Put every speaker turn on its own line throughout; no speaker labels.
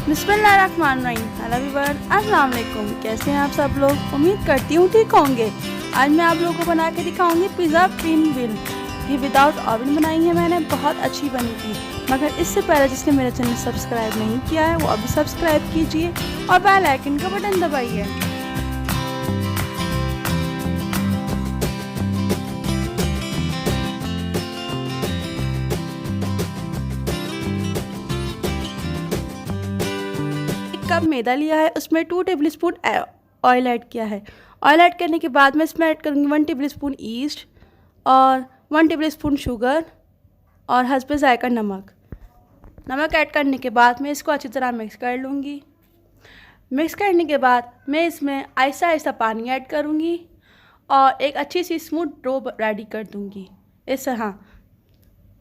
बिस्मिल्लाहिर्रहमानिर्रहीम। Hello everyone, अस्सलाम वालेकुम। कैसे हैं आप सब लोग? उम्मीद करती हूँ ठीक होंगे। आज मैं आप लोगों को बना के दिखाऊंगी पिज़्ज़ा पिनविल। ये विदाउट ओवन बनाई है मैंने, बहुत अच्छी बनी थी। मगर इससे पहले जिसने मेरा चैनल सब्सक्राइब नहीं किया है वो अभी सब्सक्राइब कीजिए और बेल आइकन का बटन दबाइए। कप मैदा लिया है, उसमें 2 टेबलस्पून ऑयल ऐड किया है। ऑयल ऐड करने के बाद मैं इसमें ऐड करूँगी 1 टेबलस्पून ईस्ट और 1 टेबलस्पून शुगर और हस्बे जायका नमक। नमक ऐड करने के बाद मैं इसको अच्छी तरह मिक्स कर लूँगी। मिक्स करने के बाद मैं इसमें आहिस्ता आहिस्ता पानी ऐड करूँगी और एक अच्छी सी स्मूथ डो रेडी कर दूँगी। इस तरह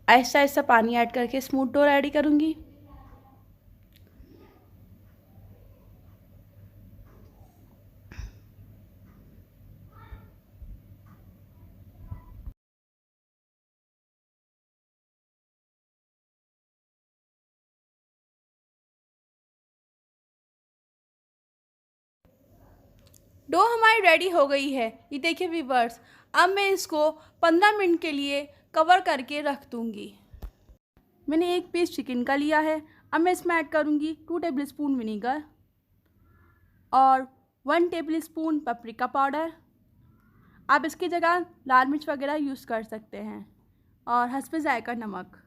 आहिस्ता आहिस्ता पानी ऐड करके स्मूथ डो रेडी करूँगी। डो हमारी रेडी हो गई है। ये देखिए व्यूअर्स, अब मैं इसको 15 मिनट के लिए कवर करके रख दूँगी। मैंने एक पीस चिकन का लिया है। अब मैं इसमें ऐड करूँगी 2 टेबलस्पून विनीगर और 1 टेबलस्पून पपरिका पाउडर। आप इसकी जगह लाल मिर्च वगैरह यूज़ कर सकते हैं और हस्बे जायका नमक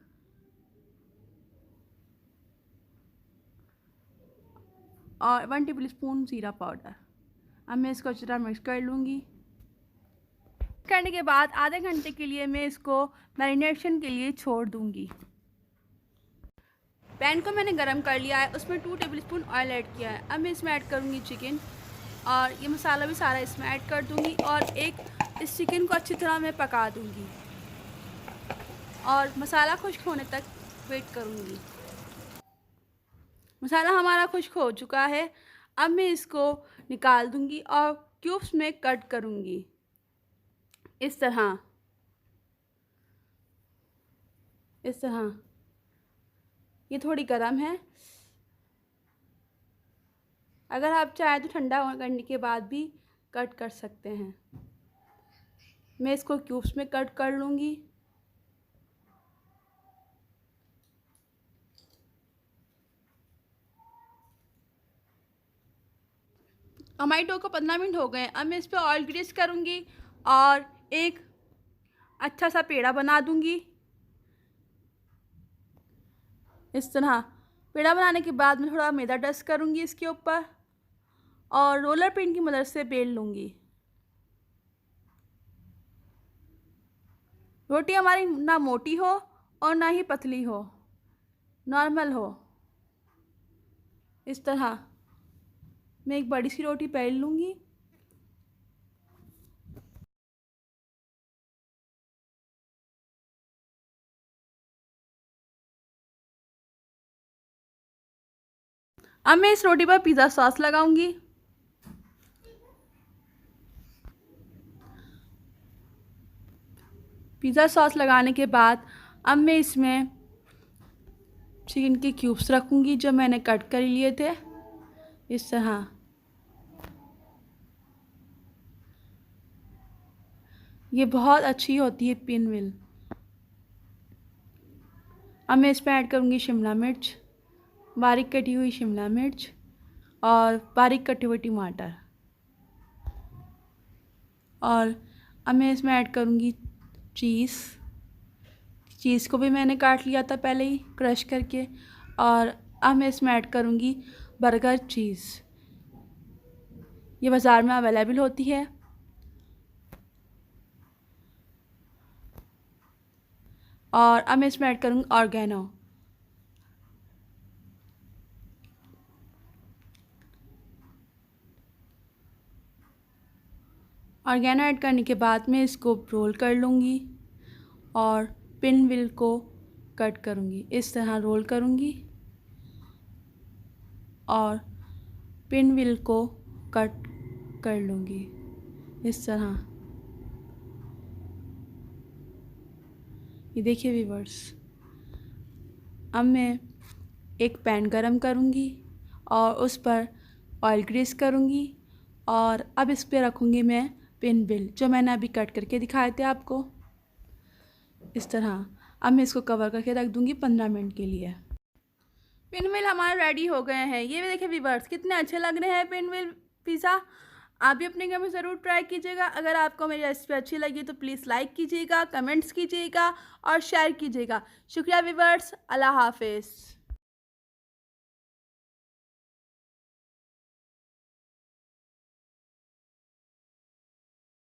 और 1 टेबलस्पून ज़ीरा पाउडर। अब मैं इसको अच्छी तरह मिक्स कर लूँगी। करने के बाद आधे घंटे के लिए मैं इसको मैरिनेशन के लिए छोड़ दूँगी। पैन को मैंने गरम कर लिया है, उसमें 2 टेबलस्पून ऑयल ऐड किया है। अब मैं इसमें ऐड करूँगी चिकन और ये मसाला भी सारा इसमें ऐड कर दूँगी और इस चिकन को अच्छी तरह मैं पका दूँगी और मसाला खुश्क होने तक वेट करूँगी। मसाला हमारा खुश्क हो चुका है। अब मैं इसको निकाल दूँगी और क्यूब्स में कट करूँगी इस तरह। ये थोड़ी गर्म है, अगर आप चाहें तो ठंडा करने के बाद भी कट कर सकते हैं। मैं इसको क्यूब्स में कट कर लूँगी। हमारी डो को 15 मिनट हो गए हैं। अब मैं इस पर ऑयल ग्रीस करूँगी और एक अच्छा सा पेड़ा बना दूँगी। इस तरह पेड़ा बनाने के बाद मैं थोड़ा मैदा डस्ट करूँगी इसके ऊपर और रोलर पिन की मदद से बेल लूँगी। रोटी हमारी ना मोटी हो और ना ही पतली हो, नॉर्मल हो। इस तरह मैं एक बड़ी सी रोटी बेल लूँगी। अब मैं इस रोटी पर पिज़्ज़ा सॉस लगाऊंगी। पिज़्ज़ा सॉस लगाने के बाद अब मैं इसमें चिकन के क्यूब्स रखूंगी जो मैंने कट कर लिए थे इस तरह। ये बहुत अच्छी होती है पिनविल। अब मैं इसमें ऐड करूंगी शिमला मिर्च, बारीक कटी हुई शिमला मिर्च और बारीक कटे हुए टमाटर। और अब मैं इसमें ऐड करूंगी चीज़ को भी मैंने काट लिया था पहले ही क्रश करके। और अब मैं इसमें ऐड करूंगी बर्गर चीज़। ये बाज़ार में अवेलेबल होती है। और अब मैं इसमें ऐड करूँगी ऑर्गेनो। ऑर्गेनो ऐड करने के बाद मैं इसको रोल कर लूँगी और पिनविल को कट करूँगी। इस तरह रोल करूँगी और पिनविल को कट कर लूँगी इस तरह। ये देखिए व्यूअर्स, अब मैं एक पैन गरम करूँगी और उस पर ऑयल ग्रीस करूँगी और अब इस पर रखूँगी मैं पिन व्हील जो मैंने अभी कट करके दिखाए थे आपको, इस तरह। अब मैं इसको कवर करके रख दूँगी 15 मिनट के लिए। पिन व्हील हमारे रेडी हो गए हैं। ये भी देखिए व्यूअर्स कितने अच्छे लग रहे हैं पिन व्हील पिज़्ज़ा। आप भी अपने घर में ज़रूर ट्राई कीजिएगा। अगर आपको मेरी रेसिपी अच्छी लगी तो प्लीज़ लाइक कीजिएगा, कमेंट्स कीजिएगा और शेयर कीजिएगा। शुक्रिया व्यूअर्स, अल्लाह हाफिज़।